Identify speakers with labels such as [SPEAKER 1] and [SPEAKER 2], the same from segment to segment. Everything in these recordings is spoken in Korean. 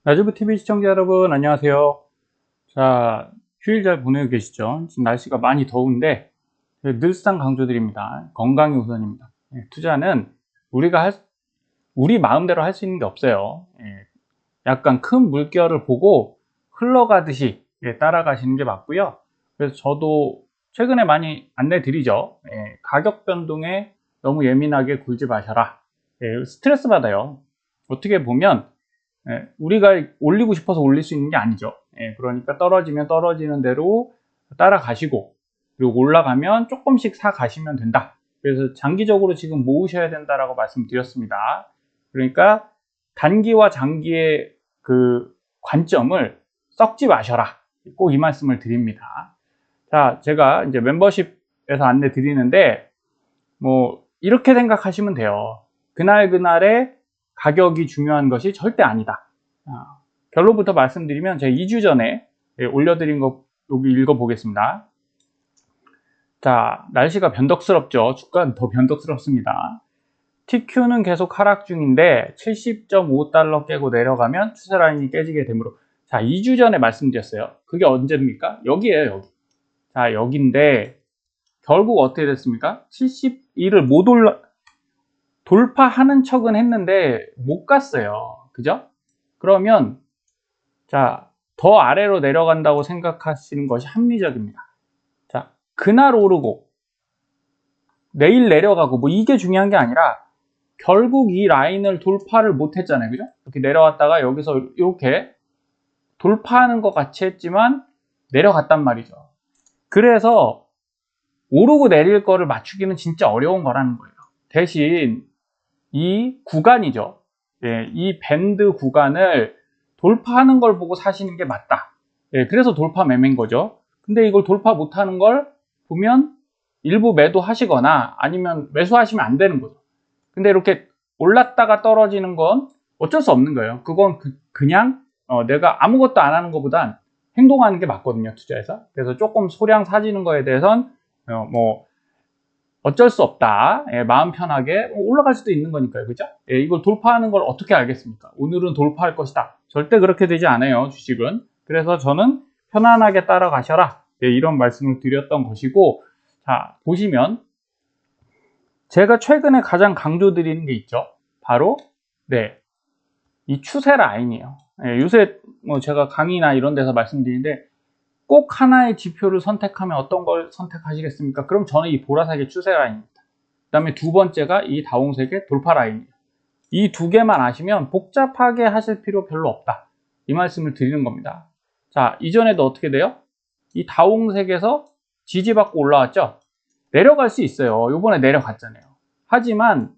[SPEAKER 1] 라지브TV 시청자 여러분 안녕하세요. 자, 휴일 잘 보내고 계시죠? 지금 날씨가 많이 더운데 늘상 강조드립니다. 건강이 우선입니다. 투자는 우리 마음대로 할 수 있는 게 없어요. 약간 큰 물결을 보고 흘러가듯이 따라가시는 게 맞고요. 그래서 저도 최근에 많이 안내 드리죠. 가격 변동에 너무 예민하게 굴지 마셔라. 스트레스 받아요. 어떻게 보면 우리가 올리고 싶어서 올릴 수 있는 게 아니죠. 그러니까 떨어지면 떨어지는 대로 따라가시고, 그리고 올라가면 조금씩 사 가시면 된다. 그래서 장기적으로 지금 모으셔야 된다라고 말씀드렸습니다. 그러니까 단기와 장기의 그 관점을 썩지 마셔라. 꼭 이 말씀을 드립니다. 자, 제가 이제 멤버십에서 안내 드리는데, 이렇게 생각하시면 돼요. 그날그날의 가격이 중요한 것이 절대 아니다. 결론부터 말씀드리면 제가 2주 전에 올려드린 거 여기 읽어보겠습니다. 자, 날씨가 변덕스럽죠. 주가는 더 변덕스럽습니다. TQ는 계속 하락 중인데 70.5달러 깨고 내려가면 추세 라인이 깨지게 되므로, 자, 2주 전에 말씀드렸어요. 그게 언제입니까? 여기에요, 여기. 자, 여기인데 결국 어떻게 됐습니까? 71을 못 돌파하는 척은 했는데 못 갔어요. 그죠? 그러면 자, 더 아래로 내려간다고 생각하시는 것이 합리적입니다. 자, 그날 오르고 내일 내려가고 이게 중요한 게 아니라 결국 이 라인을 돌파를 못 했잖아요. 그죠? 이렇게 내려왔다가 여기서 이렇게 돌파하는 것 같이 했지만 내려갔단 말이죠. 그래서 오르고 내릴 거를 맞추기는 진짜 어려운 거라는 거예요. 대신 이 구간이죠. 이 밴드 구간을 돌파하는 걸 보고 사시는 게 맞다. 그래서 돌파 매매인 거죠. 근데 이걸 돌파 못하는 걸 보면 일부 매도하시거나 아니면 매수하시면 안 되는 거죠. 근데 이렇게 올랐다가 떨어지는 건 어쩔 수 없는 거예요. 그건 그냥 내가 아무것도 안 하는 것보단 행동하는 게 맞거든요, 투자에서. 그래서 조금 소량 사지는 거에 대해선 어쩔 수 없다. 마음 편하게 올라갈 수도 있는 거니까요. 그죠? 이걸 돌파하는 걸 어떻게 알겠습니까? 오늘은 돌파할 것이다. 절대 그렇게 되지 않아요, 주식은. 그래서 저는 편안하게 따라가셔라. 이런 말씀을 드렸던 것이고, 자, 보시면 제가 최근에 가장 강조드리는 게 있죠. 바로 이 추세 라인이에요. 요새 제가 강의나 이런 데서 말씀드리는데 꼭 하나의 지표를 선택하면 어떤 걸 선택하시겠습니까? 그럼 저는 이 보라색의 추세 라인입니다. 그 다음에 두 번째가 이 다홍색의 돌파 라인이에요. 이 두 개만 아시면 복잡하게 하실 필요 별로 없다. 이 말씀을 드리는 겁니다. 자, 이전에도 어떻게 돼요? 이 다홍색에서 지지받고 올라왔죠? 내려갈 수 있어요. 요번에 내려갔잖아요. 하지만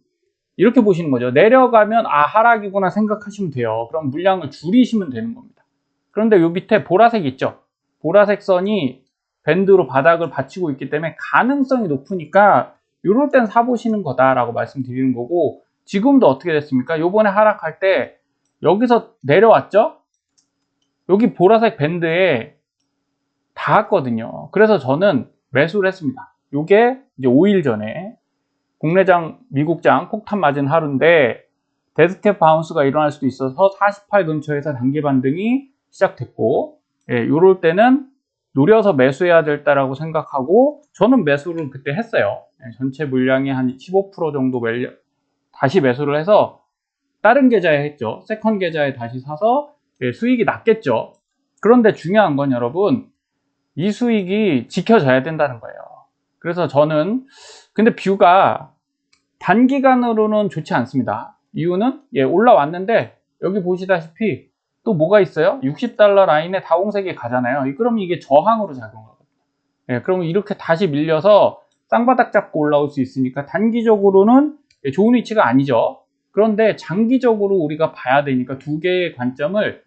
[SPEAKER 1] 이렇게 보시는 거죠. 내려가면 하락이구나 생각하시면 돼요. 그럼 물량을 줄이시면 되는 겁니다. 그런데 요 밑에 보라색 있죠? 보라색 선이 밴드로 바닥을 받치고 있기 때문에 가능성이 높으니까 이럴 땐 사보시는 거다라고 말씀드리는 거고, 지금도 어떻게 됐습니까? 요번에 하락할 때 여기서 내려왔죠? 여기 보라색 밴드에 닿았거든요. 그래서 저는 매수를 했습니다. 요게 이제 5일 전에 국내장, 미국장 폭탄 맞은 하루인데 데스캡 바운스가 일어날 수도 있어서 48 근처에서 단기 반등이 시작됐고, 이럴 때는 노려서 매수해야 될다라고 생각하고 저는 매수를 그때 했어요. 전체 물량의 한 15% 정도 다시 매수를 해서 다른 계좌에 했죠. 세컨 계좌에 다시 사서 수익이 났겠죠. 그런데 중요한 건 여러분, 이 수익이 지켜져야 된다는 거예요. 그래서 저는 근데 뷰가 단기간으로는 좋지 않습니다. 이유는 올라왔는데 여기 보시다시피 또 뭐가 있어요? 60달러 라인에 다홍색이 가잖아요. 그럼 이게 저항으로 작용하거든요. 그러면 이렇게 다시 밀려서 쌍바닥 잡고 올라올 수 있으니까 단기적으로는 좋은 위치가 아니죠. 그런데 장기적으로 우리가 봐야 되니까 두 개의 관점을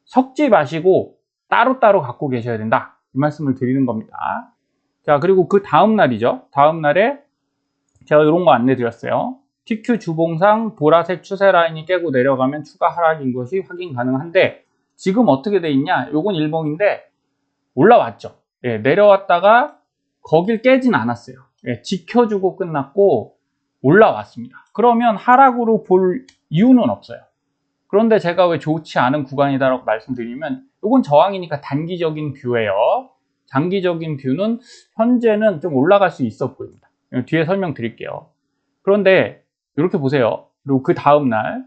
[SPEAKER 1] 섞지 마시고 따로따로 갖고 계셔야 된다. 이 말씀을 드리는 겁니다. 자, 그리고 그 다음 날이죠. 다음 날에 제가 이런 거 안내 드렸어요. TQ 주봉상 보라색 추세 라인이 깨고 내려가면 추가 하락인 것이 확인 가능한데, 지금 어떻게 돼 있냐? 요건 일봉인데 올라왔죠. 내려왔다가 거길 깨진 않았어요. 지켜주고 끝났고 올라왔습니다. 그러면 하락으로 볼 이유는 없어요. 그런데 제가 왜 좋지 않은 구간이다라고 말씀드리면 이건 저항이니까 단기적인 뷰예요. 장기적인 뷰는 현재는 좀 올라갈 수 있어 보입니다. 뒤에 설명드릴게요. 그런데 이렇게 보세요. 그리고 그 다음날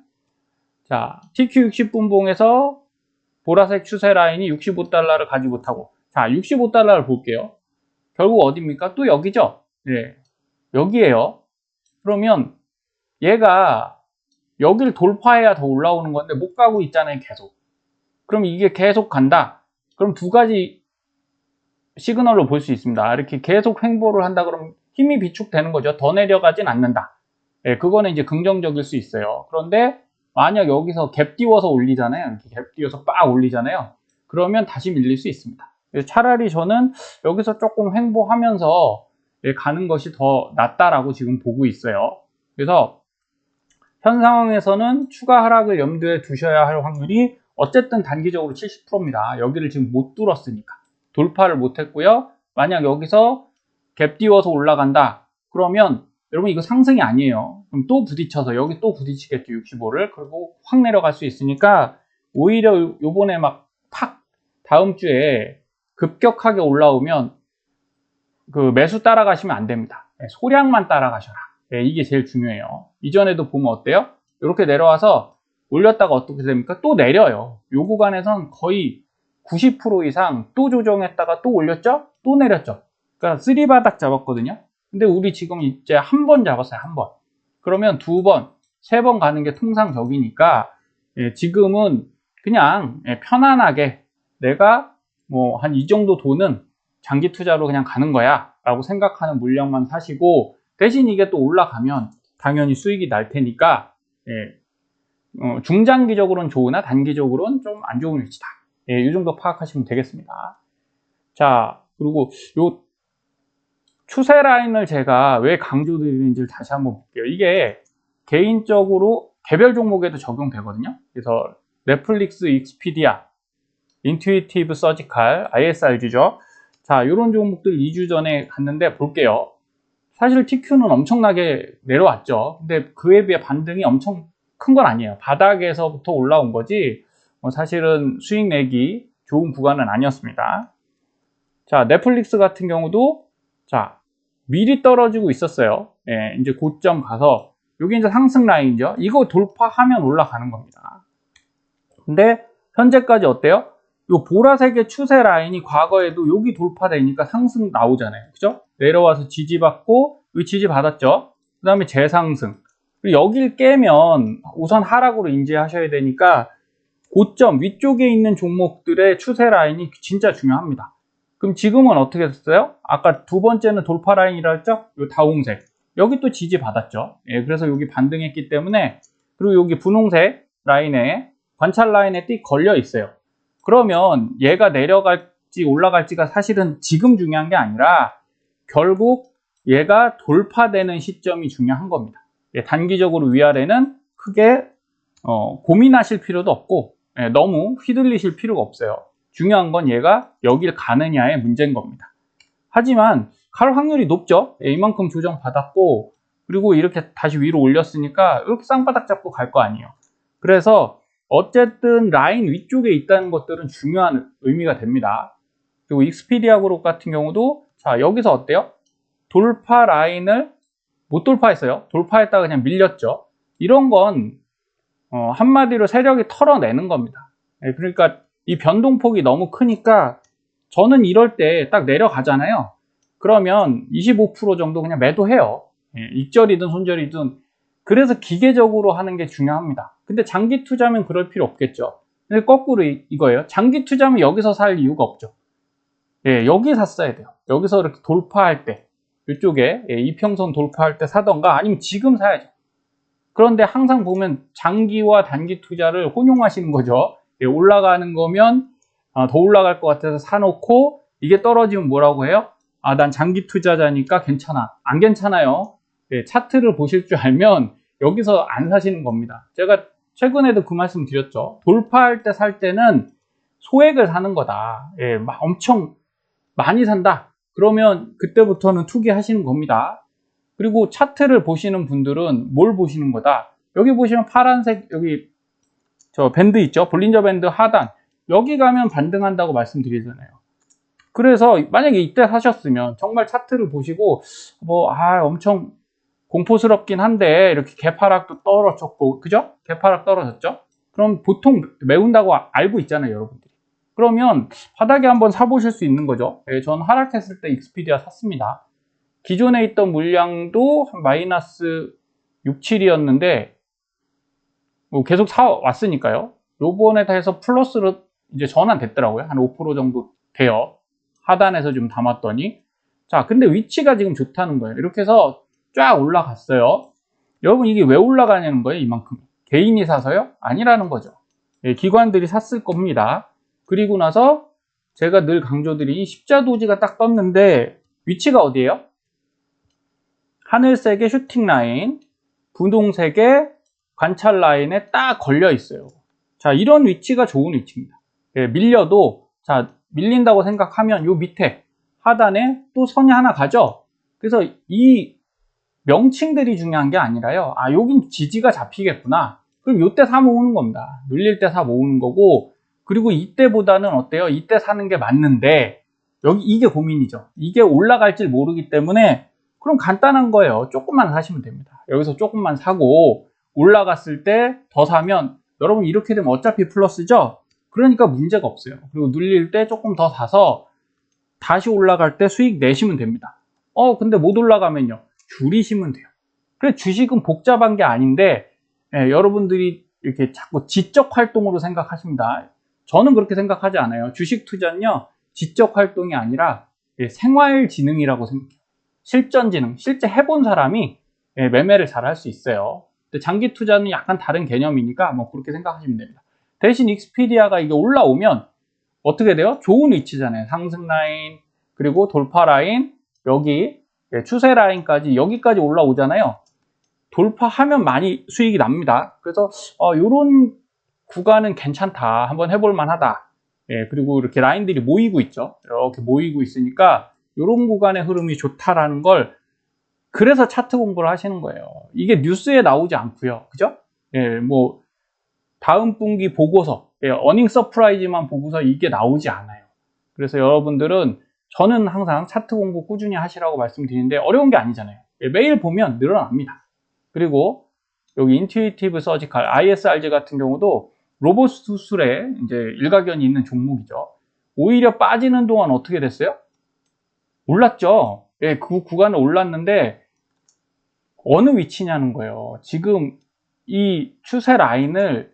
[SPEAKER 1] 자 TQ60분봉에서 보라색 추세 라인이 65달러를 가지 못하고 자 65달러를 볼게요. 결국 어디입니까? 또 여기죠? 네, 여기에요. 그러면 얘가 여기를 돌파해야 더 올라오는 건데 못 가고 있잖아요, 계속. 그럼 이게 계속 간다. 그럼 두 가지 시그널로 볼 수 있습니다. 이렇게 계속 횡보를 한다 그러면 힘이 비축되는 거죠. 더 내려가진 않는다. 예, 그거는 이제 긍정적일 수 있어요. 그런데 만약 여기서 갭 띄워서 올리잖아요. 이렇게 갭 띄워서 빡 올리잖아요. 그러면 다시 밀릴 수 있습니다. 차라리 저는 여기서 조금 횡보하면서 가는 것이 더 낫다라고 지금 보고 있어요. 그래서 현 상황에서는 추가 하락을 염두에 두셔야 할 확률이 어쨌든 단기적으로 70%입니다. 여기를 지금 못 뚫었으니까. 돌파를 못 했고요. 만약 여기서 갭 띄워서 올라간다. 그러면 여러분 이거 상승이 아니에요. 그럼 또 부딪혀서 여기 또 부딪히겠죠. 65를. 그리고 확 내려갈 수 있으니까 오히려 요번에 막 팍 다음 주에 급격하게 올라오면 그 매수 따라가시면 안 됩니다. 소량만 따라가셔라. 이게 제일 중요해요. 이전에도 보면 어때요? 이렇게 내려와서 올렸다가 어떻게 됩니까? 또 내려요. 요 구간에선 거의 90% 이상 또 조정했다가 또 올렸죠? 또 내렸죠? 그러니까 쓰리바닥 잡았거든요. 근데 우리 지금 이제 한 번 잡았어요. 한 번. 그러면 두 번, 세 번 가는 게 통상적이니까 지금은 그냥 편안하게 내가 뭐 한 이 정도 돈은 장기 투자로 그냥 가는 거야 라고 생각하는 물량만 사시고 대신 이게 또 올라가면 당연히 수익이 날 테니까 중장기적으로는 좋으나 단기적으로는 좀 안 좋은 위치다. 이 정도 파악하시면 되겠습니다. 자, 그리고 요 추세 라인을 제가 왜 강조드리는지를 다시 한번 볼게요. 이게 개인적으로 개별 종목에도 적용되거든요. 그래서 넷플릭스, 익스피디아, 인투이티브 서지칼, ISRG죠. 자, 이런 종목들 2주 전에 갔는데 볼게요. 사실 TQ는 엄청나게 내려왔죠. 근데 그에 비해 반등이 엄청 큰 건 아니에요. 바닥에서부터 올라온 거지 사실은 수익 내기 좋은 구간은 아니었습니다. 자, 넷플릭스 같은 경우도 자 미리 떨어지고 있었어요. 이제 고점 가서 여기 이제 상승 라인이죠. 이거 돌파하면 올라가는 겁니다. 근데 현재까지 어때요? 요 보라색의 추세 라인이 과거에도 여기 돌파되니까 상승 나오잖아요. 그죠? 내려와서 지지받고 여기 지지받았죠. 그 다음에 재상승. 그리고 여길 깨면 우선 하락으로 인지하셔야 되니까 고점 위쪽에 있는 종목들의 추세 라인이 진짜 중요합니다. 그럼 지금은 어떻게 됐어요? 아까 두 번째는 돌파 라인이라 했죠? 요 다홍색. 여기 또 지지받았죠. 그래서 여기 반등했기 때문에 그리고 여기 분홍색 라인에 관찰 라인에 띡 걸려 있어요. 그러면 얘가 내려갈지 올라갈지가 사실은 지금 중요한 게 아니라 결국 얘가 돌파되는 시점이 중요한 겁니다. 단기적으로 위아래는 크게 고민하실 필요도 없고 너무 휘둘리실 필요가 없어요. 중요한 건 얘가 여길 가느냐의 문제인 겁니다. 하지만 갈 확률이 높죠. 이만큼 조정받았고 그리고 이렇게 다시 위로 올렸으니까 이렇게 쌍바닥 잡고 갈 거 아니에요. 그래서 어쨌든 라인 위쪽에 있다는 것들은 중요한 의미가 됩니다. 그리고 익스피디아 그룹 같은 경우도 자 여기서 어때요? 돌파 라인을 못 돌파했어요. 돌파했다가 그냥 밀렸죠. 이런 건 한마디로 세력이 털어내는 겁니다. 그러니까 이 변동폭이 너무 크니까 저는 이럴 때 딱 내려가잖아요. 그러면 25% 정도 그냥 매도해요. 익절이든 손절이든. 그래서 기계적으로 하는 게 중요합니다. 근데 장기 투자면 그럴 필요 없겠죠. 근데 거꾸로 이거예요. 장기 투자면 여기서 살 이유가 없죠. 여기 샀어야 돼요. 여기서 이렇게 돌파할 때 이쪽에 이평선 돌파할 때 사던가 아니면 지금 사야죠. 그런데 항상 보면 장기와 단기 투자를 혼용하시는 거죠. 올라가는 거면 더 올라갈 것 같아서 사놓고 이게 떨어지면 뭐라고 해요? 난 장기 투자자니까 괜찮아. 안 괜찮아요. 차트를 보실 줄 알면 여기서 안 사시는 겁니다. 제가 최근에도 그 말씀 드렸죠. 돌파할 때 살 때는 소액을 사는 거다. 막 엄청 많이 산다. 그러면 그때부터는 투기하시는 겁니다. 그리고 차트를 보시는 분들은 뭘 보시는 거다? 여기 보시면 파란색 여기 저 밴드 있죠? 볼린저 밴드 하단. 여기 가면 반등한다고 말씀드리잖아요. 그래서 만약에 이때 사셨으면 정말 차트를 보시고 엄청 공포스럽긴 한데 이렇게 개파락도 떨어졌고, 그죠? 개파락 떨어졌죠? 그럼 보통 메운다고 알고 있잖아요, 여러분들이. 그러면 바닥에 한번 사보실 수 있는 거죠. 예, 전 하락했을 때 익스피디아 샀습니다. 기존에 있던 물량도 한 마이너스 6, 7이었는데 계속 사왔으니까요. 요번에 다 해서 플러스로 이제 전환됐더라고요. 한 5% 정도 돼요. 하단에서 좀 담았더니. 자, 근데 위치가 지금 좋다는 거예요. 이렇게 해서 쫙 올라갔어요. 여러분, 이게 왜 올라가냐는 거예요, 이만큼. 개인이 사서요? 아니라는 거죠. 예, 기관들이 샀을 겁니다. 그리고 나서 제가 늘 강조드린 십자도지가 딱 떴는데 위치가 어디예요? 하늘색의 슈팅 라인, 분홍색의 관찰 라인에 딱 걸려 있어요. 자, 이런 위치가 좋은 위치입니다. 예, 밀려도, 자, 밀린다고 생각하면 요 밑에 하단에 또 선이 하나 가죠. 그래서 이 명칭들이 중요한 게 아니라요. 아, 여긴 지지가 잡히겠구나. 그럼 요때 사 모으는 겁니다. 눌릴 때 사 모으는 거고, 그리고 이때보다는 어때요? 이때 사는 게 맞는데, 여기 이게 고민이죠. 이게 올라갈지 모르기 때문에, 그럼 간단한 거예요. 조금만 사시면 됩니다. 여기서 조금만 사고, 올라갔을 때 더 사면, 여러분 이렇게 되면 어차피 플러스죠? 그러니까 문제가 없어요. 그리고 눌릴 때 조금 더 사서, 다시 올라갈 때 수익 내시면 됩니다. 근데 못 올라가면요. 줄이시면 돼요. 그래, 주식은 복잡한 게 아닌데, 여러분들이 이렇게 자꾸 지적 활동으로 생각하십니다. 저는 그렇게 생각하지 않아요. 주식 투자는요, 지적 활동이 아니라 생활 지능이라고 생각해요. 실전 지능, 실제 해본 사람이 매매를 잘 할 수 있어요. 근데 장기 투자는 약간 다른 개념이니까 뭐 그렇게 생각하시면 됩니다. 대신 익스피디아가 이게 올라오면 어떻게 돼요? 좋은 위치잖아요. 상승 라인, 그리고 돌파 라인, 여기 추세 라인까지 여기까지 올라오잖아요. 돌파하면 많이 수익이 납니다. 그래서 이런 구간은 괜찮다. 한번 해볼 만하다. 예, 그리고 이렇게 라인들이 모이고 있죠. 이렇게 모이고 있으니까 이런 구간의 흐름이 좋다라는 걸, 그래서 차트 공부를 하시는 거예요. 이게 뉴스에 나오지 않고요. 그죠? 예, 뭐 다음 분기 보고서, 어닝 서프라이즈만 보고서 이게 나오지 않아요. 그래서 여러분들은, 저는 항상 차트 공부 꾸준히 하시라고 말씀드리는데 어려운 게 아니잖아요. 매일 보면 늘어납니다. 그리고 여기 인투이티브 서지컬, ISRG 같은 경우도 로봇 수술에 이제 일가견이 있는 종목이죠. 오히려 빠지는 동안 어떻게 됐어요? 올랐죠. 예, 그 구간에 올랐는데 어느 위치냐는 거예요. 지금 이 추세 라인을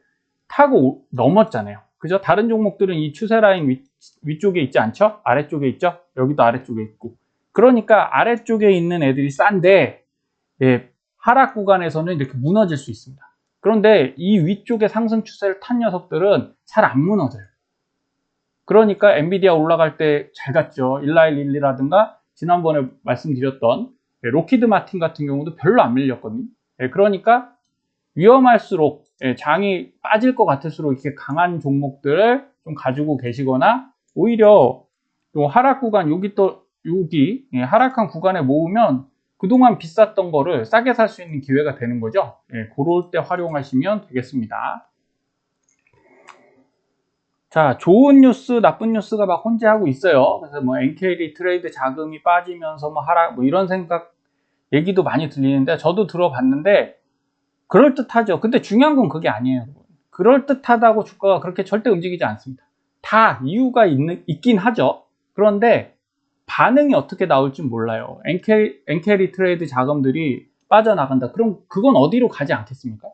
[SPEAKER 1] 타고 넘었잖아요. 그죠? 다른 종목들은 이 추세 라인 위쪽에 있지 않죠? 아래쪽에 있죠? 여기도 아래쪽에 있고. 그러니까 아래쪽에 있는 애들이 싼데, 예, 하락 구간에서는 이렇게 무너질 수 있습니다. 그런데 이 위쪽에 상승 추세를 탄 녀석들은 잘 안 무너져요. 그러니까 엔비디아 올라갈 때 잘 갔죠. 1111이라든가 지난번에 말씀드렸던 로키드 마틴 같은 경우도 별로 안 밀렸거든요. 그러니까 위험할수록, 장이 빠질 것 같을수록 이렇게 강한 종목들을 좀 가지고 계시거나, 오히려 또 하락 구간, 여기 하락한 구간에 모으면 그동안 비쌌던 거를 싸게 살 수 있는 기회가 되는 거죠. 그럴 때 활용하시면 되겠습니다. 자, 좋은 뉴스, 나쁜 뉴스가 막 혼재하고 있어요. 그래서 뭐 NKD 트레이드 자금이 빠지면서 뭐 하락, 뭐 이런 생각, 얘기도 많이 들리는데, 저도 들어봤는데 그럴듯하죠. 근데 중요한 건 그게 아니에요. 그럴듯하다고 주가가 그렇게 절대 움직이지 않습니다. 다 이유가 있긴 하죠. 그런데 반응이 어떻게 나올지 몰라요. 엔캐리 트레이드 자금들이 빠져나간다. 그럼 그건 어디로 가지 않겠습니까?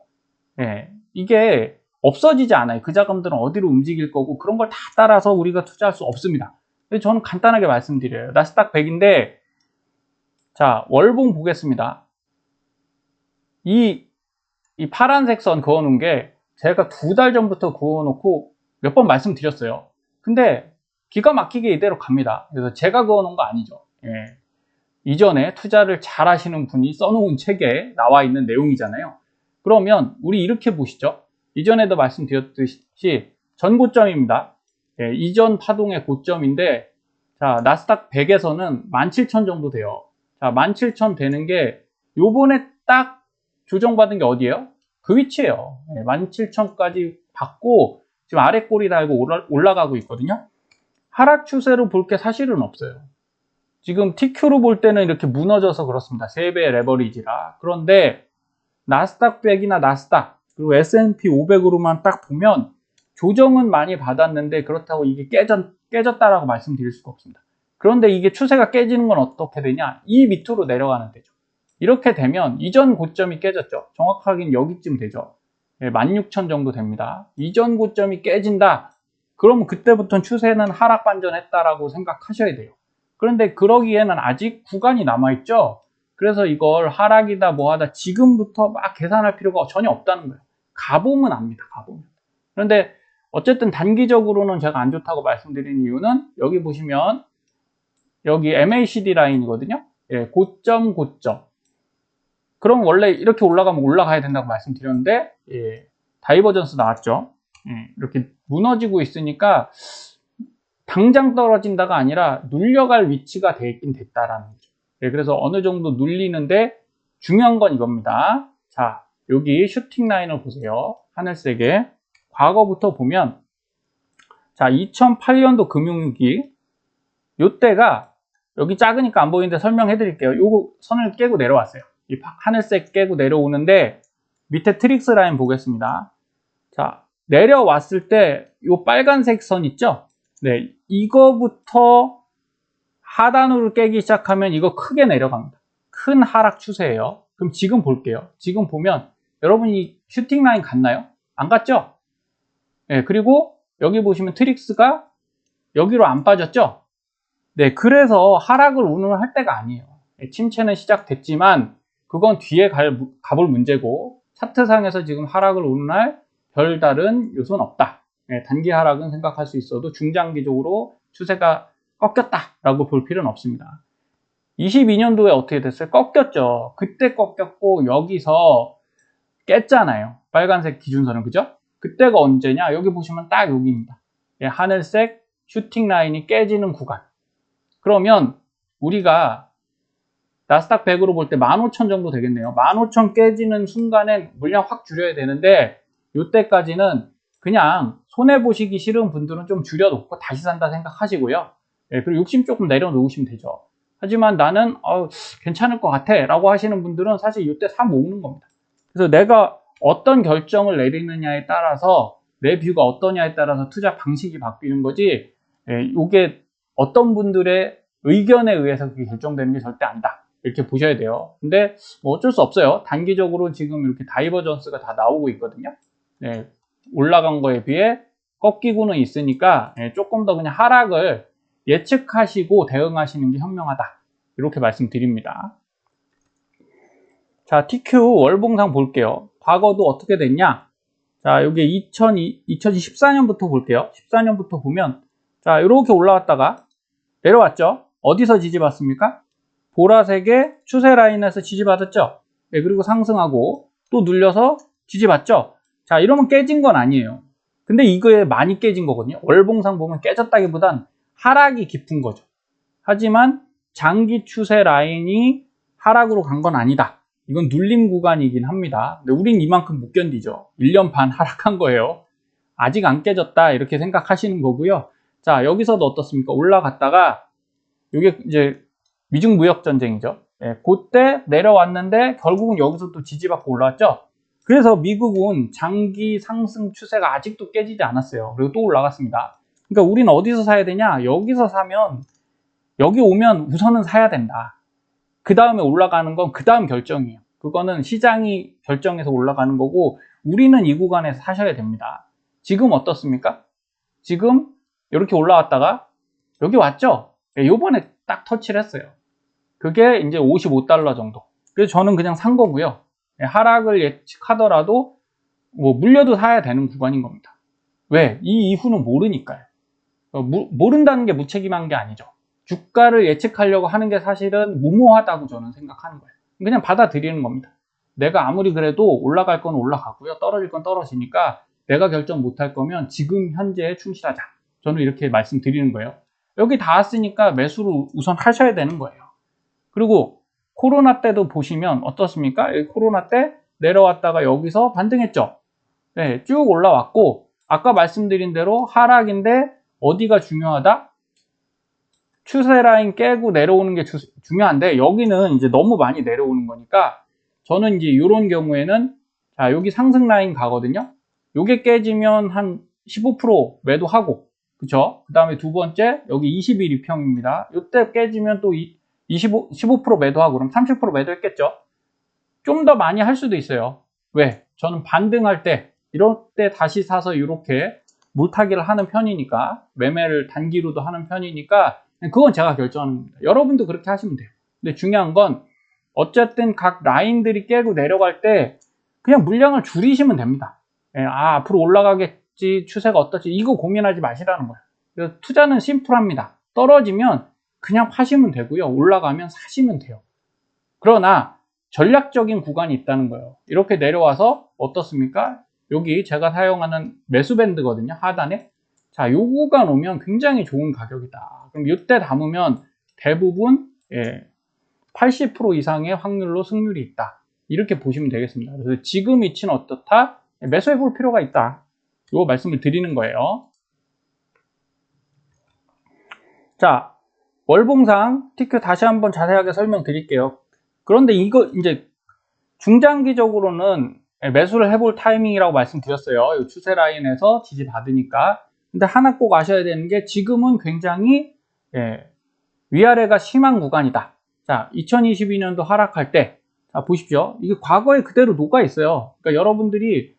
[SPEAKER 1] 이게 없어지지 않아요. 그 자금들은 어디로 움직일 거고, 그런 걸 다 따라서 우리가 투자할 수 없습니다. 근데 저는 간단하게 말씀드려요. 나스닥 100인데, 자, 월봉 보겠습니다. 이 파란색 선 그어놓은 게 제가 2달 전부터 그어놓고 몇 번 말씀드렸어요. 근데 기가 막히게 이대로 갑니다. 그래서 제가 그어놓은 거 아니죠. 이전에 투자를 잘 하시는 분이 써놓은 책에 나와 있는 내용이잖아요. 그러면 우리 이렇게 보시죠. 이전에도 말씀드렸듯이 전고점입니다. 이전 파동의 고점인데, 자, 나스닥 100에서는 17,000 정도 돼요. 자, 17,000 되는 게 요번에 딱 조정받은 게 어디예요? 그 위치예요. 17,000까지 받고 지금 아래 꼬리 달고 올라가고 있거든요. 하락 추세로 볼 게 사실은 없어요. 지금 TQ로 볼 때는 이렇게 무너져서 그렇습니다. 3배의 레버리지라. 그런데 나스닥 100이나 나스닥 그리고 S&P 500으로만 딱 보면 조정은 많이 받았는데 그렇다고 이게 깨졌다라고 말씀드릴 수가 없습니다. 그런데 이게 추세가 깨지는 건 어떻게 되냐? 이 밑으로 내려가는 데죠. 이렇게 되면 이전 고점이 깨졌죠. 정확하긴 여기쯤 되죠. 16,000 정도 됩니다. 이전 고점이 깨진다. 그러면 그때부터는 추세는 하락 반전했다라고 생각하셔야 돼요. 그런데 그러기에는 아직 구간이 남아있죠. 그래서 이걸 하락이다 뭐하다 지금부터 막 계산할 필요가 전혀 없다는 거예요. 가보면 압니다. 가보면. 그런데 어쨌든 단기적으로는 제가 안 좋다고 말씀드린 이유는 여기 보시면 여기 MACD 라인이거든요. 고점 고점. 그럼 원래 이렇게 올라가면 올라가야 된다고 말씀드렸는데 다이버전스 나왔죠. 이렇게 무너지고 있으니까 당장 떨어진다가 아니라 눌려갈 위치가 되긴 됐다라는 거죠. 그래서 어느 정도 눌리는데 중요한 건 이겁니다. 자, 여기 슈팅 라인을 보세요. 하늘색에 과거부터 보면 자 2008년도 금융위기 요때가 여기 작으니까 안 보이는데 설명해 드릴게요. 요거 선을 깨고 내려왔어요. 이 하늘색 깨고 내려오는데 밑에 트릭스 라인 보겠습니다. 자, 내려왔을 때 요 빨간색 선 있죠? 네, 이거부터 하단으로 깨기 시작하면 이거 크게 내려갑니다. 큰 하락 추세예요. 그럼 지금 볼게요. 지금 보면 여러분이 슈팅 라인 갔나요? 안 갔죠? 네, 그리고 여기 보시면 트릭스가 여기로 안 빠졌죠? 네, 그래서 하락을 오늘 할 때가 아니에요. 침체는 시작됐지만 그건 뒤에 가볼 문제고 차트상에서 지금 하락을 오늘 별다른 요소는 없다. 단기 하락은 생각할 수 있어도 중장기적으로 추세가 꺾였다라고 볼 필요는 없습니다. 22년도에 어떻게 됐어요? 꺾였죠. 그때 꺾였고 여기서 깼잖아요. 빨간색 기준선은 그죠? 그때가 언제냐? 여기 보시면 딱 여기입니다. 하늘색 슈팅 라인이 깨지는 구간. 그러면 우리가 나스닥 100으로 볼 때 15,000 정도 되겠네요. 15,000 깨지는 순간에 물량 확 줄여야 되는데 이때까지는 그냥 손해보시기 싫은 분들은 좀 줄여놓고 다시 산다 생각하시고요. 그리고 욕심 조금 내려놓으시면 되죠. 하지만 나는 괜찮을 것 같아 라고 하시는 분들은 사실 이때 사 모으는 겁니다. 그래서 내가 어떤 결정을 내리느냐에 따라서 내 뷰가 어떠냐에 따라서 투자 방식이 바뀌는 거지 이게 어떤 분들의 의견에 의해서 그게 결정되는 게 절대 아니다. 이렇게 보셔야 돼요. 근데 뭐 어쩔 수 없어요. 단기적으로 지금 이렇게 다이버전스가 다 나오고 있거든요. 네, 올라간 거에 비해 꺾이고는 있으니까 조금 더 그냥 하락을 예측하시고 대응하시는 게 현명하다. 이렇게 말씀드립니다. 자, TQ 월봉상 볼게요. 과거도 어떻게 됐냐? 자, 여기 2014년부터 볼게요. 14년부터 보면 자, 이렇게 올라왔다가 내려왔죠? 어디서 지지받습니까? 보라색의 추세 라인에서 지지받았죠? 네, 그리고 상승하고 또 눌려서 지지받죠? 자, 이러면 깨진 건 아니에요. 근데 이거에 많이 깨진 거거든요. 월봉상 보면 깨졌다기보단 하락이 깊은 거죠. 하지만 장기 추세 라인이 하락으로 간 건 아니다. 이건 눌림 구간이긴 합니다. 근데 우린 이만큼 못 견디죠. 1년 반 하락한 거예요. 아직 안 깨졌다 이렇게 생각하시는 거고요. 자, 여기서도 어떻습니까? 올라갔다가 이게 이제 미중 무역 전쟁이죠. 그때 내려왔는데 결국은 여기서 또 지지받고 올라왔죠. 그래서 미국은 장기 상승 추세가 아직도 깨지지 않았어요. 그리고 또 올라갔습니다. 그러니까 우리는 어디서 사야 되냐? 여기서 사면 여기 오면 우선은 사야 된다. 그 다음에 올라가는 건 그 다음 결정이에요. 그거는 시장이 결정해서 올라가는 거고 우리는 이 구간에서 사셔야 됩니다. 지금 어떻습니까? 지금 이렇게 올라왔다가 여기 왔죠? 요번에 딱 터치를 했어요. 그게 이제 55달러 정도. 그래서 저는 그냥 산 거고요. 하락을 예측하더라도 뭐 물려도 사야 되는 구간인 겁니다. 왜? 이 이후는 모르니까요. 모른다는 게 무책임한 게 아니죠. 주가를 예측하려고 하는 게 사실은 무모하다고 저는 생각하는 거예요. 그냥 받아들이는 겁니다. 내가 아무리 그래도 올라갈 건 올라가고요. 떨어질 건 떨어지니까 내가 결정 못할 거면 지금 현재에 충실하자. 저는 이렇게 말씀드리는 거예요. 여기 다 왔으니까 매수를 우선 하셔야 되는 거예요. 그리고 코로나 때도 보시면 어떻습니까? 코로나 때 내려왔다가 여기서 반등했죠. 네, 쭉 올라왔고 아까 말씀드린 대로 하락인데 어디가 중요하다? 추세 라인 깨고 내려오는 게 중요한데 여기는 이제 너무 많이 내려오는 거니까 저는 이제 이런 경우에는 자, 여기 상승 라인 가거든요. 요게 깨지면 한 15% 매도하고, 그쵸? 그 다음에 두 번째, 여기 20일 이평입니다. 요때 깨지면 또 15% 매도하고, 그럼 30% 매도했겠죠? 좀 더 많이 할 수도 있어요. 왜? 저는 반등할 때, 이럴 때 다시 사서 이렇게 물타기를 하는 편이니까, 매매를 단기로도 하는 편이니까, 그건 제가 결정하는 겁니다. 여러분도 그렇게 하시면 돼요. 근데 중요한 건, 어쨌든 각 라인들이 깨고 내려갈 때, 그냥 물량을 줄이시면 됩니다. 앞으로 올라가겠지, 추세가 어떨지, 이거 고민하지 마시라는 거예요. 그래서 투자는 심플합니다. 떨어지면 그냥 파시면 되고요. 올라가면 사시면 돼요. 그러나 전략적인 구간이 있다는 거예요. 이렇게 내려와서 어떻습니까? 여기 제가 사용하는 매수 밴드거든요. 하단에. 자, 요 구간 오면 굉장히 좋은 가격이다. 그럼 이때 담으면 대부분 80% 이상의 확률로 승률이 있다. 이렇게 보시면 되겠습니다. 그래서 지금 위치는 어떻다? 매수해 볼 필요가 있다. 요 말씀을 드리는 거예요. 자, 월봉상 TQ 다시 한번 자세하게 설명드릴게요. 그런데 이거 이제 중장기적으로는 매수를 해볼 타이밍이라고 말씀드렸어요. 이 추세 라인에서 지지 받으니까. 근데 하나 꼭 아셔야 되는 게 지금은 굉장히 위아래가 심한 구간이다. 자, 2022년도 하락할 때, 자, 보십시오. 이게 과거에 그대로 녹아 있어요. 그러니까 여러분들이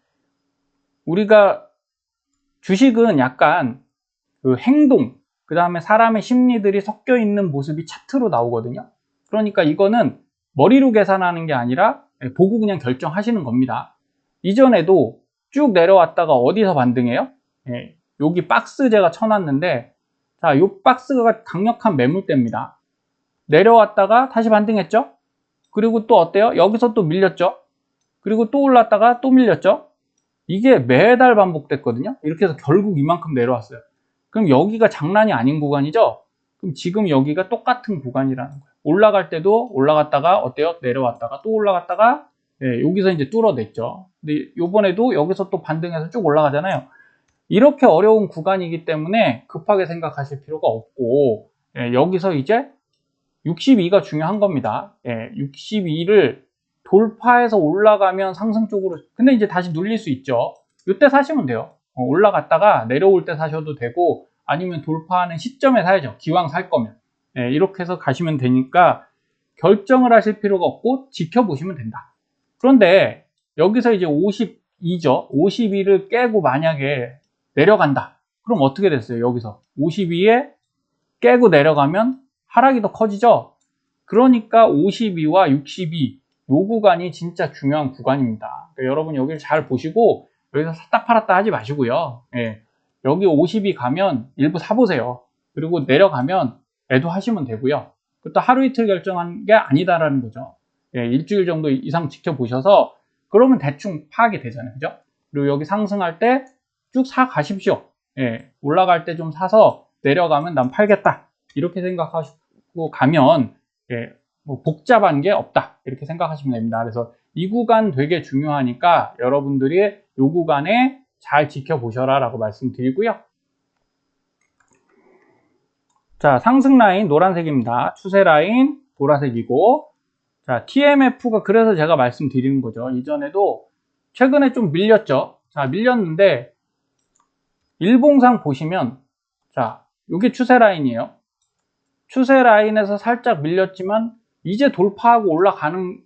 [SPEAKER 1] 우리가 주식은 약간 그 행동, 그 다음에 사람의 심리들이 섞여 있는 모습이 차트로 나오거든요. 그러니까 이거는 머리로 계산하는 게 아니라 보고 그냥 결정하시는 겁니다. 이전에도 쭉 내려왔다가 어디서 반등해요? 여기 박스 제가 쳐놨는데, 자, 이 박스가 강력한 매물대입니다. 내려왔다가 다시 반등했죠? 그리고 또 어때요? 여기서 또 밀렸죠? 그리고 또 올랐다가 또 밀렸죠? 이게 매달 반복됐거든요. 이렇게 해서 결국 이만큼 내려왔어요. 그럼 여기가 장난이 아닌 구간이죠? 그럼 지금 여기가 똑같은 구간이라는 거예요. 올라갈 때도 올라갔다가 어때요? 내려왔다가 또 올라갔다가 여기서 이제 뚫어냈죠. 근데 요번에도 여기서 또 반등해서 쭉 올라가잖아요. 이렇게 어려운 구간이기 때문에 급하게 생각하실 필요가 없고 여기서 이제 62가 중요한 겁니다. 62를 돌파해서 올라가면 상승 쪽으로, 근데 이제 다시 눌릴 수 있죠. 이때 사시면 돼요. 올라갔다가 내려올 때 사셔도 되고 아니면 돌파하는 시점에 사야죠. 기왕 살 거면. 이렇게 해서 가시면 되니까 결정을 하실 필요가 없고 지켜보시면 된다. 그런데 여기서 이제 52죠. 52를 깨고 만약에 내려간다. 그럼 어떻게 됐어요? 여기서 52에 깨고 내려가면 하락이 더 커지죠. 그러니까 52와 62 요 구간이 진짜 중요한 구간입니다. 그러니까 여러분 여기를 잘 보시고 여기서 샀다 팔았다 하지 마시고요. 여기 50이 가면 일부 사보세요. 그리고 내려가면 매도하시면 되고요. 또 하루 이틀 결정한 게 아니다라는 거죠. 일주일 정도 이상 지켜보셔서 그러면 대충 파악이 되잖아요. 그죠? 그리고 여기 상승할 때 쭉 사 가십시오. 올라갈 때 좀 사서 내려가면 난 팔겠다. 이렇게 생각하시고 가면 뭐 복잡한 게 없다. 이렇게 생각하시면 됩니다. 그래서 이 구간 되게 중요하니까 여러분들이 이 구간에 잘 지켜보셔라 라고 말씀드리고요. 자, 상승 라인 노란색입니다. 추세 라인 보라색이고, 자, TMF가 그래서 제가 말씀드리는 거죠. 이전에도 최근에 좀 밀렸죠. 자, 밀렸는데 일봉상 보시면 자, 이게 추세 라인이에요. 추세 라인에서 살짝 밀렸지만 이제 돌파하고 올라가는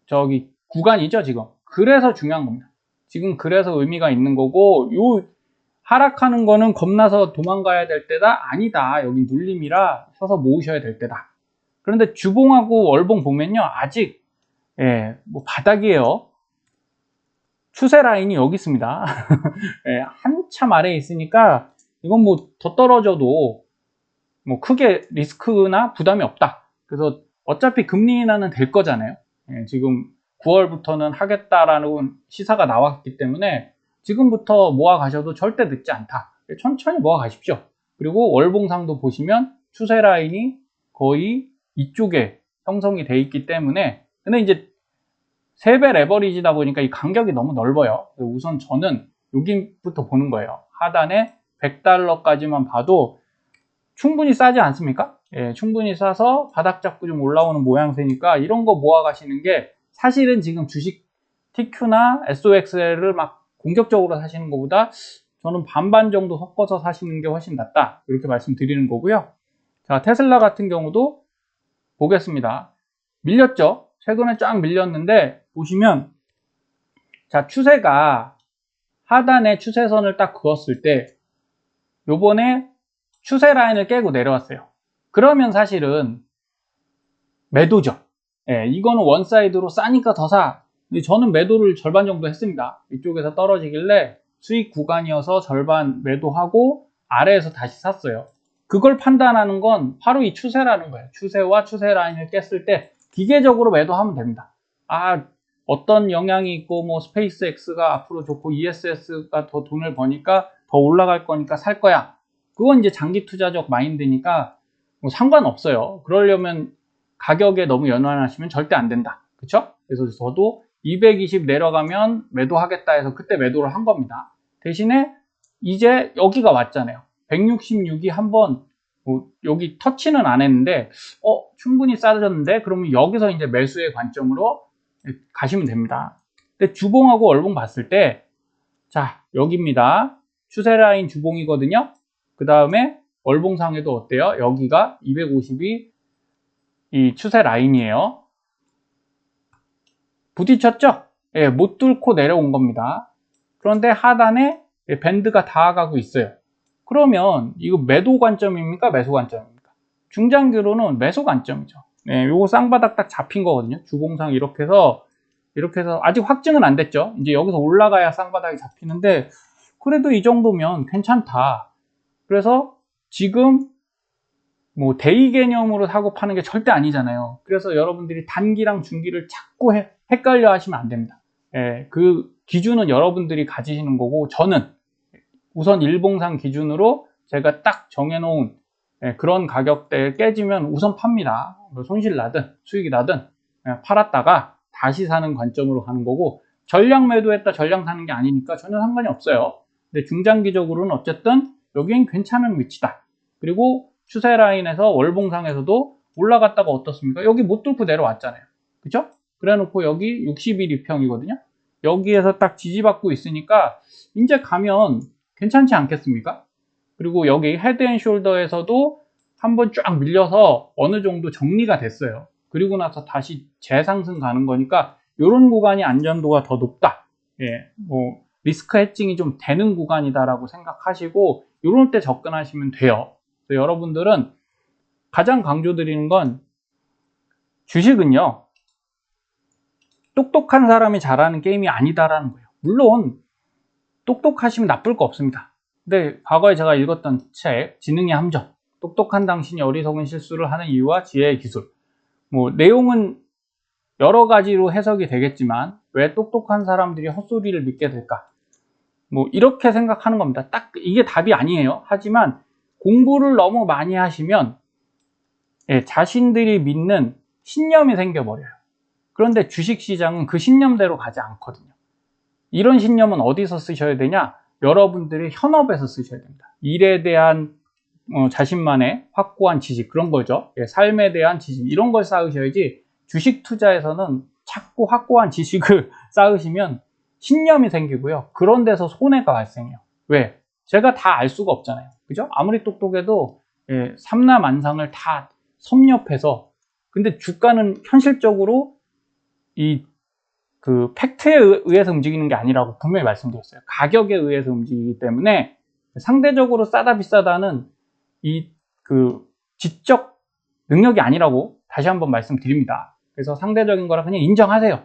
[SPEAKER 1] 저기 구간이죠, 지금. 그래서 중요한 겁니다. 지금 그래서 의미가 있는 거고, 요 하락하는 거는 겁나서 도망가야 될 때다? 아니다. 여기 눌림이라 서서 모으셔야 될 때다. 그런데 주봉하고 월봉 보면요, 아직 뭐 바닥이에요. 추세 라인이 여기 있습니다. 한참 아래에 있으니까 이건 뭐 더 떨어져도 뭐 크게 리스크나 부담이 없다. 그래서 어차피 금리 인하는 될 거잖아요. 지금 9월부터는 하겠다라는 시사가 나왔기 때문에 지금부터 모아 가셔도 절대 늦지 않다. 천천히 모아 가십시오. 그리고 월봉상도 보시면 추세 라인이 거의 이쪽에 형성이 돼 있기 때문에, 근데 이제 3배 레버리지다 보니까 이 간격이 너무 넓어요. 우선 저는 여기부터 보는 거예요. 하단에 100달러까지만 봐도 충분히 싸지 않습니까? 예, 충분히 싸서 바닥 잡고 좀 올라오는 모양새니까 이런 거 모아 가시는 게 사실은 지금 주식 TQ나 SOXL을 막 공격적으로 사시는 것보다 저는 반반 정도 섞어서 사시는 게 훨씬 낫다. 이렇게 말씀드리는 거고요. 자, 테슬라 같은 경우도 보겠습니다. 밀렸죠? 최근에 쫙 밀렸는데 보시면 자, 추세가 하단에 추세선을 딱 그었을 때 요번에 추세 라인을 깨고 내려왔어요. 그러면 사실은 매도죠. 예, 이거는 원사이드로 싸니까 더 사. 근데 저는 매도를 절반 정도 했습니다. 이쪽에서 떨어지길래 수익 구간이어서 절반 매도하고 아래에서 다시 샀어요. 그걸 판단하는 건 바로 이 추세라는 거예요. 추세와 추세 라인을 깼을 때 기계적으로 매도하면 됩니다. 아, 어떤 영향이 있고 뭐 스페이스X가 앞으로 좋고 ESS가 더 돈을 버니까 더 올라갈 거니까 살 거야. 그건 이제 장기 투자적 마인드니까 뭐 상관없어요. 그러려면 가격에 너무 연연하시면 절대 안 된다. 그쵸? 그래서 저도 220 내려가면 매도하겠다 해서 그때 매도를 한 겁니다. 대신에 이제 여기가 왔잖아요. 166이 한번 뭐 여기 터치는 안 했는데 충분히 싸졌는데 그러면 여기서 이제 매수의 관점으로 가시면 됩니다. 근데 주봉하고 월봉 봤을 때 자, 여기입니다. 추세 라인 주봉이거든요. 그 다음에 월봉상에도 어때요? 여기가 250이 이 추세 라인이에요. 부딪혔죠? 예, 못 뚫고 내려온 겁니다. 그런데 하단에 밴드가 닿아가고 있어요. 그러면 이거 매도 관점입니까? 매수 관점입니까? 중장기로는 매수 관점이죠. 예, 요거 쌍바닥 딱 잡힌 거거든요. 주봉상 이렇게 해서 아직 확증은 안 됐죠. 이제 여기서 올라가야 쌍바닥이 잡히는데 그래도 이 정도면 괜찮다. 그래서 지금 뭐 데이 개념으로 사고 파는 게 절대 아니잖아요. 그래서 여러분들이 단기랑 중기를 자꾸 헷갈려 하시면 안 됩니다. 예, 그 기준은 여러분들이 가지시는 거고 저는 우선 일봉상 기준으로 제가 딱 정해놓은 그런 가격대에 깨지면 우선 팝니다. 손실 나든 수익이 나든 팔았다가 다시 사는 관점으로 가는 거고 전량 매도했다 전량 사는 게 아니니까 전혀 상관이 없어요. 근데 중장기적으로는 어쨌든 여기는 괜찮은 위치다. 그리고 추세 라인에서 월봉상에서도 올라갔다가 어떻습니까? 여기 못 뚫고 내려왔잖아요. 그죠? 그래 놓고 여기 60일 2평이거든요. 여기에서 딱 지지받고 있으니까 이제 가면 괜찮지 않겠습니까? 그리고 여기 헤드앤숄더에서도 한번 쫙 밀려서 어느 정도 정리가 됐어요. 그리고 나서 다시 재상승 가는 거니까 이런 구간이 안전도가 더 높다. 예, 뭐 리스크 해칭이 좀 되는 구간이다라고 생각하시고 이럴 때 접근하시면 돼요. 그래서 여러분들은 가장 강조드리는 건 주식은요. 똑똑한 사람이 잘하는 게임이 아니다라는 거예요. 물론 똑똑하시면 나쁠 거 없습니다. 근데 과거에 제가 읽었던 책 지능의 함정, 똑똑한 당신이 어리석은 실수를 하는 이유와 지혜의 기술, 뭐 내용은 여러 가지로 해석이 되겠지만 왜 똑똑한 사람들이 헛소리를 믿게 될까? 뭐 이렇게 생각하는 겁니다. 딱 이게 답이 아니에요. 하지만 공부를 너무 많이 하시면 자신들이 믿는 신념이 생겨버려요. 그런데 주식시장은 그 신념대로 가지 않거든요. 이런 신념은 어디서 쓰셔야 되냐? 여러분들의 현업에서 쓰셔야 됩니다. 일에 대한 자신만의 확고한 지식, 그런 거죠. 삶에 대한 지식, 이런 걸 쌓으셔야지 주식 투자에서는 자꾸 확고한 지식을 쌓으시면 신념이 생기고요. 그런 데서 손해가 발생해요. 왜? 제가 다 알 수가 없잖아요. 그죠? 아무리 똑똑해도 삼라만상을 다 섭렵해서 근데 주가는 현실적으로 그 팩트에 의해서 움직이는 게 아니라고 분명히 말씀드렸어요. 가격에 의해서 움직이기 때문에 상대적으로 싸다 비싸다는 그 지적 능력이 아니라고 다시 한번 말씀드립니다. 그래서 상대적인 거라 그냥 인정하세요.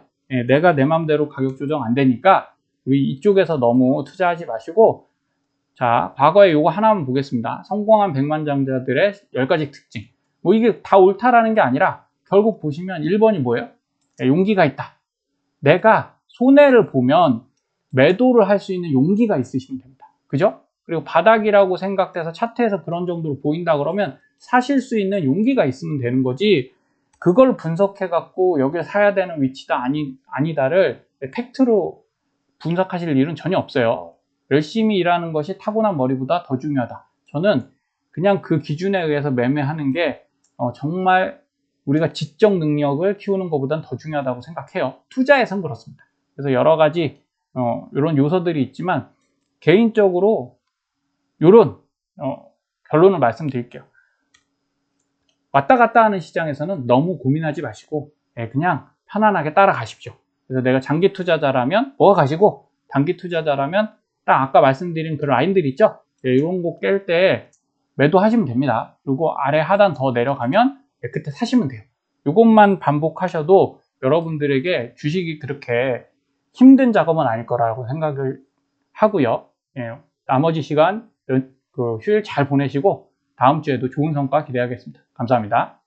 [SPEAKER 1] 내가 내 맘대로 가격 조정 안 되니까 우리 이쪽에서 너무 투자하지 마시고 자, 과거에 요거 하나만 보겠습니다. 성공한 백만장자들의 10가지 특징. 뭐 이게 다 옳다라는 게 아니라 결국 보시면 1번이 뭐예요? 용기가 있다. 내가 손해를 보면 매도를 할 수 있는 용기가 있으시면 됩니다. 그죠? 그리고 바닥이라고 생각돼서 차트에서 그런 정도로 보인다 그러면 사실 수 있는 용기가 있으면 되는 거지 그걸 분석해 갖고 여기를 사야 되는 위치다 아니다를 팩트로 분석하실 일은 전혀 없어요. 열심히 일하는 것이 타고난 머리보다 더 중요하다. 저는 그냥 그 기준에 의해서 매매하는 게 정말 우리가 지적 능력을 키우는 것보다는 더 중요하다고 생각해요. 투자에선 그렇습니다. 그래서 여러 가지 이런 요소들이 있지만 개인적으로 이런 결론을 말씀드릴게요. 왔다 갔다 하는 시장에서는 너무 고민하지 마시고 그냥 편안하게 따라가십시오. 그래서 내가 장기 투자자라면 뭐가 가시고, 단기 투자자라면 딱 아까 말씀드린 그 라인들 있죠? 이런 거 깰 때 매도하시면 됩니다. 그리고 아래 하단 더 내려가면 그때 사시면 돼요. 이것만 반복하셔도 여러분들에게 주식이 그렇게 힘든 작업은 아닐 거라고 생각을 하고요. 나머지 시간 그 휴일 잘 보내시고 다음 주에도 좋은 성과 기대하겠습니다. 감사합니다.